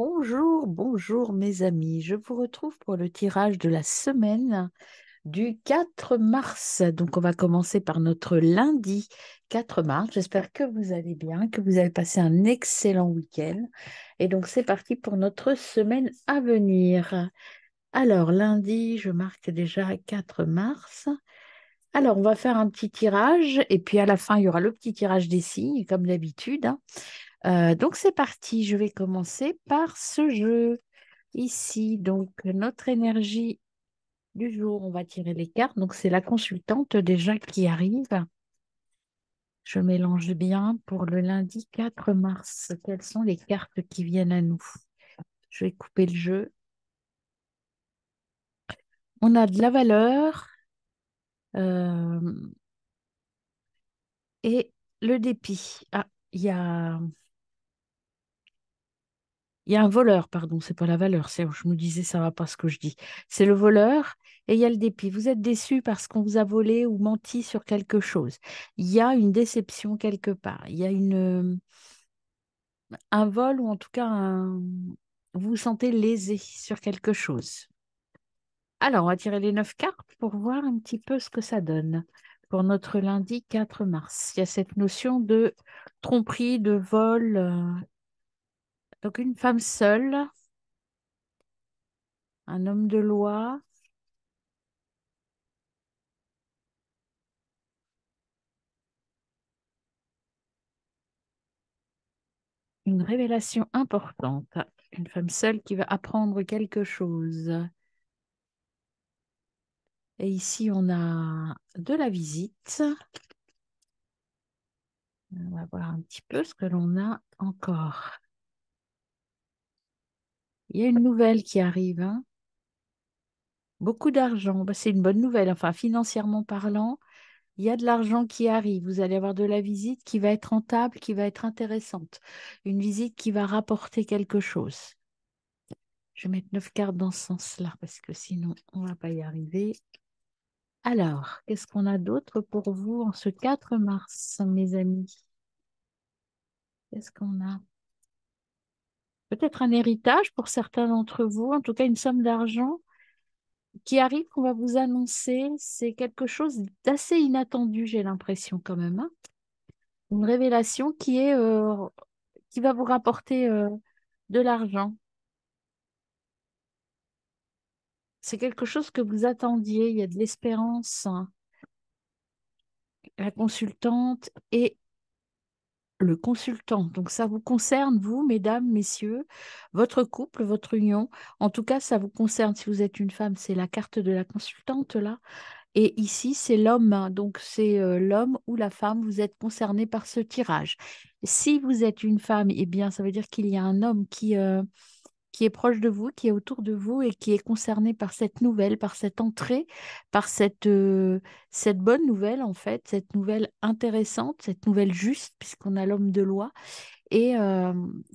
Bonjour, bonjour mes amis. Je vous retrouve pour le tirage de la semaine du 4 mars. Donc on va commencer par notre lundi 4 mars. J'espère que vous allez bien, que vous avez passé un excellent week-end. Et donc c'est parti pour notre semaine à venir. Alors lundi, je marque déjà 4 mars. Alors on va faire un petit tirage et puis à la fin il y aura le petit tirage des signes comme d'habitude, hein. Donc c'est parti, je vais commencer par ce jeu ici. Donc notre énergie du jour, on va tirer les cartes. Donc c'est la consultante déjà qui arrive. Je mélange bien pour le lundi 4 mars. Quelles sont les cartes qui viennent à nous? Je vais couper le jeu. On a de la valeur euh, et le dépit. Ah, il y a un voleur, pardon, c'est pas la valeur. Je me disais, ça va pas ce que je dis. C'est le voleur et il y a le dépit. Vous êtes déçu parce qu'on vous a volé ou menti sur quelque chose. Il y a une déception quelque part. Il y a un vol ou en tout cas vous vous sentez lésé sur quelque chose. Alors, on va tirer les 9 cartes pour voir un petit peu ce que ça donne pour notre lundi 4 mars. Il y a cette notion de tromperie, de vol. Donc, une femme seule, un homme de loi. Une révélation importante. Une femme seule qui va apprendre quelque chose. Et ici, on a de la visite. On va voir un petit peu ce que l'on a encore. Il y a une nouvelle qui arrive, hein. Beaucoup d'argent. Bah, c'est une bonne nouvelle. Enfin, financièrement parlant, il y a de l'argent qui arrive. Vous allez avoir de la visite qui va être rentable, qui va être intéressante. Une visite qui va rapporter quelque chose. Je vais mettre 9 cartes dans ce sens-là parce que sinon, on ne va pas y arriver. Alors, qu'est-ce qu'on a d'autre pour vous en ce 4 mars, mes amis? Qu'est-ce qu'on a? Peut-être un héritage pour certains d'entre vous, en tout cas une somme d'argent qui arrive, qu'on va vous annoncer. C'est quelque chose d'assez inattendu, j'ai l'impression quand même, hein. Une révélation qui va vous rapporter de l'argent. C'est quelque chose que vous attendiez, il y a de l'espérance, hein. La consultante et le consultant. Donc ça vous concerne, vous, mesdames, messieurs, votre couple, votre union. En tout cas, ça vous concerne. Si vous êtes une femme, c'est la carte de la consultante là. Et ici, c'est l'homme, hein. Donc c'est l'homme ou la femme, vous êtes concerné par ce tirage. Si vous êtes une femme, eh bien, ça veut dire qu'il y a un homme qui est proche de vous, qui est autour de vous et qui est concerné par cette nouvelle, par cette entrée, par cette bonne nouvelle, en fait, cette nouvelle intéressante, cette nouvelle juste, puisqu'on a l'homme de loi. Et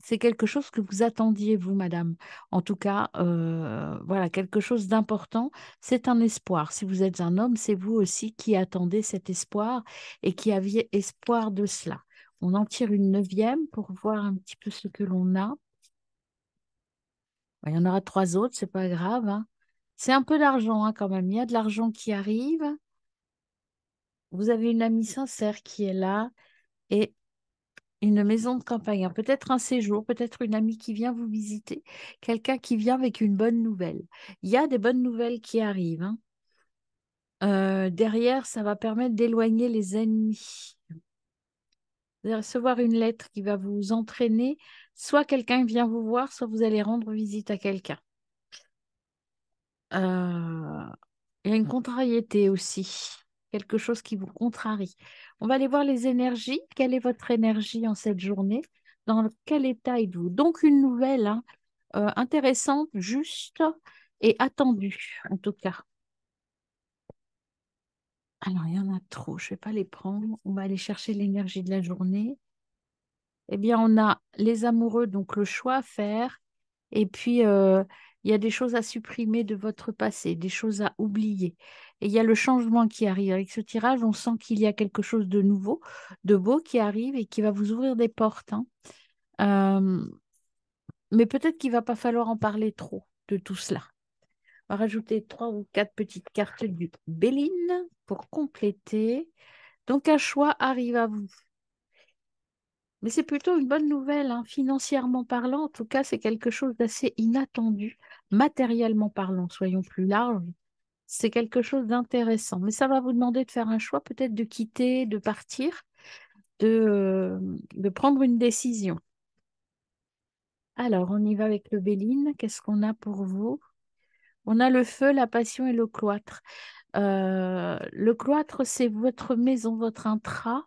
c'est quelque chose que vous attendiez, vous, madame. En tout cas, voilà, quelque chose d'important. C'est un espoir. Si vous êtes un homme, c'est vous aussi qui attendez cet espoir et qui aviez espoir de cela. On en tire une neuvième pour voir un petit peu ce que l'on a. Il y en aura trois autres, c'est pas grave, hein. C'est un peu d'argent, hein, quand même. Il y a de l'argent qui arrive. Vous avez une amie sincère qui est là et une maison de campagne. Alors, peut-être un séjour, peut-être une amie qui vient vous visiter, quelqu'un qui vient avec une bonne nouvelle. Il y a des bonnes nouvelles qui arrivent, hein. Derrière, ça va permettre d'éloigner les ennemis. Vous allez recevoir une lettre qui va vous entraîner. Soit quelqu'un vient vous voir, soit vous allez rendre visite à quelqu'un. Euh, il y a une contrariété aussi, quelque chose qui vous contrarie. On va aller voir les énergies. Quelle est votre énergie en cette journée? Dans quel état êtes-vous? Donc une nouvelle, hein, intéressante, juste et attendue, en tout cas. Alors, il y en a trop, je ne vais pas les prendre. On va aller chercher l'énergie de la journée. Eh bien, on a les amoureux, donc le choix à faire. Et puis, il y a des choses à supprimer de votre passé, des choses à oublier. Et il y a le changement qui arrive. Avec ce tirage, on sent qu'il y a quelque chose de nouveau, de beau qui arrive et qui va vous ouvrir des portes, hein. Euh, mais peut-être qu'il va pas falloir en parler trop de tout cela. On va rajouter 3 ou 4 petites cartes du Béline pour compléter. Donc, un choix arrive à vous. Mais c'est plutôt une bonne nouvelle, hein, financièrement parlant. En tout cas, c'est quelque chose d'assez inattendu, matériellement parlant, soyons plus larges. C'est quelque chose d'intéressant. Mais ça va vous demander de faire un choix, peut-être de quitter, de partir, de prendre une décision. Alors, on y va avec le Béline. Qu'est-ce qu'on a pour vous? On a le feu, la passion et le cloître. Le cloître, c'est votre maison, votre intra.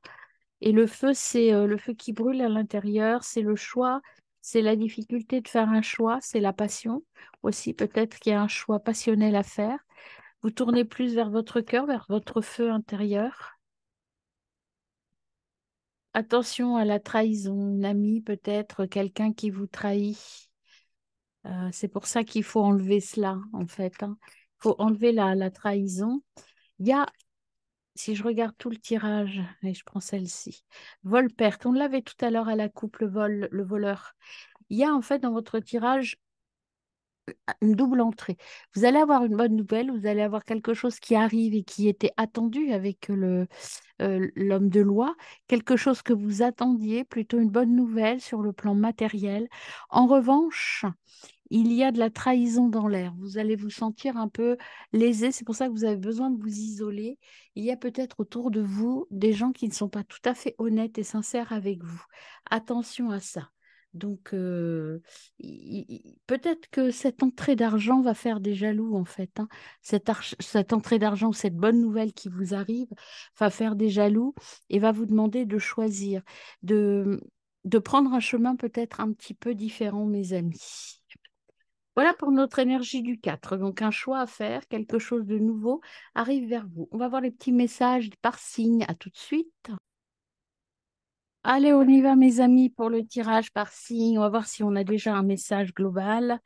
Et le feu, c'est le feu qui brûle à l'intérieur. C'est le choix, c'est la difficulté de faire un choix, c'est la passion aussi. Peut-être qu'il y a un choix passionnel à faire. Vous tournez plus vers votre cœur, vers votre feu intérieur. Attention à la trahison, une amie peut-être, quelqu'un qui vous trahit. C'est pour ça qu'il faut enlever cela, en fait, hein. Il faut enlever la trahison. Il y a, si je regarde tout le tirage, et je prends celle-ci, vol-perte. On l'avait tout à l'heure à la coupe, le voleur. Il y a en fait dans votre tirage une double entrée. Vous allez avoir une bonne nouvelle, vous allez avoir quelque chose qui arrive et qui était attendu avec l'homme de loi, quelque chose que vous attendiez, plutôt une bonne nouvelle sur le plan matériel. En revanche, il y a de la trahison dans l'air. Vous allez vous sentir un peu lésé. C'est pour ça que vous avez besoin de vous isoler. Il y a peut-être autour de vous des gens qui ne sont pas tout à fait honnêtes et sincères avec vous. Attention à ça. Donc, peut-être que cette entrée d'argent va faire des jaloux, en fait, hein. Cette entrée d'argent, cette bonne nouvelle qui vous arrive, va faire des jaloux et va vous demander de choisir, de, de prendre un chemin peut-être un petit peu différent, mes amis. Voilà pour notre énergie du 4. Donc, un choix à faire, quelque chose de nouveau arrive vers vous. On va voir les petits messages par signe. À tout de suite. Allez, on y va, mes amis, pour le tirage par signe. On va voir si on a déjà un message global.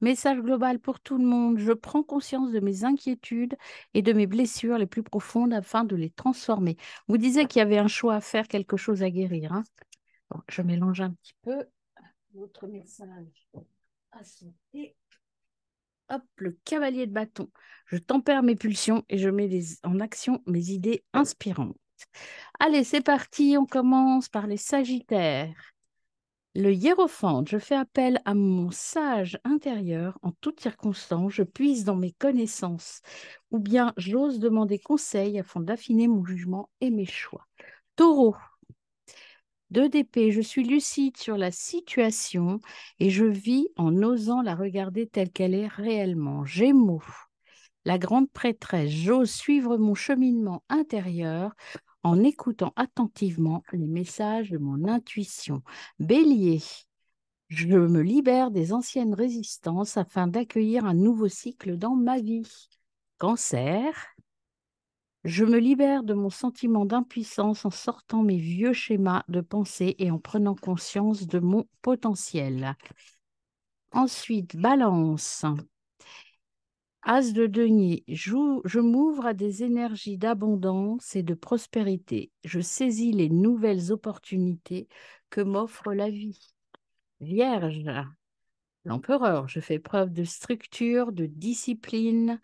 Message global pour tout le monde. Je prends conscience de mes inquiétudes et de mes blessures les plus profondes afin de les transformer. Vous disiez qu'il y avait un choix à faire, quelque chose à guérir, hein. Bon, je mélange un petit peu. Votre message à sauter. Hop, le cavalier de bâton. Je tempère mes pulsions et je mets en action mes idées inspirantes. Allez, c'est parti. On commence par les Sagittaires. Le hiérophante, je fais appel à mon sage intérieur en toutes circonstances. Je puise dans mes connaissances ou bien j'ose demander conseil afin d'affiner mon jugement et mes choix. Taureau, 2 d'épée, je suis lucide sur la situation et je vis en osant la regarder telle qu'elle est réellement. Gémeaux, la grande prêtresse, j'ose suivre mon cheminement intérieur en écoutant attentivement les messages de mon intuition. Bélier, je me libère des anciennes résistances afin d'accueillir un nouveau cycle dans ma vie. Cancer, je me libère de mon sentiment d'impuissance en sortant mes vieux schémas de pensée et en prenant conscience de mon potentiel. Ensuite, Balance. As de denier, je m'ouvre à des énergies d'abondance et de prospérité. Je saisis les nouvelles opportunités que m'offre la vie. Vierge, l'empereur, je fais preuve de structure, de discipline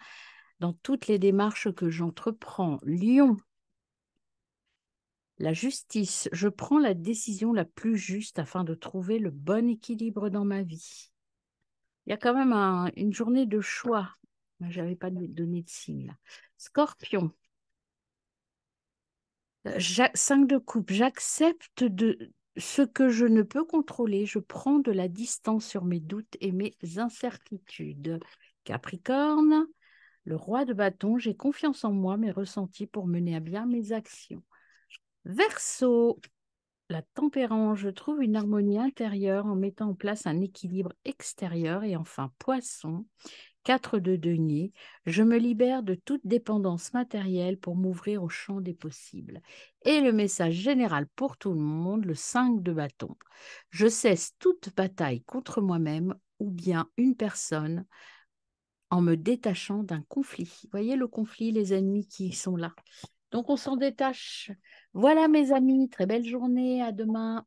dans toutes les démarches que j'entreprends. Lion, la justice, je prends la décision la plus juste afin de trouver le bon équilibre dans ma vie. Il y a quand même une journée de choix. Je n'avais pas donné de signe là. Scorpion, 5 de coupe, j'accepte de ce que je ne peux contrôler. Je prends de la distance sur mes doutes et mes incertitudes. Capricorne, le roi de bâton, j'ai confiance en moi, mes ressentis pour mener à bien mes actions. Verseau, la tempérance, je trouve une harmonie intérieure en mettant en place un équilibre extérieur. Et enfin, Poisson, 4 de denier, je me libère de toute dépendance matérielle pour m'ouvrir au champ des possibles. Et le message général pour tout le monde, le 5 de bâton, je cesse toute bataille contre moi-même ou bien une personne en me détachant d'un conflit. Vous voyez le conflit, les ennemis qui sont là. Donc on s'en détache. Voilà mes amis, très belle journée, à demain.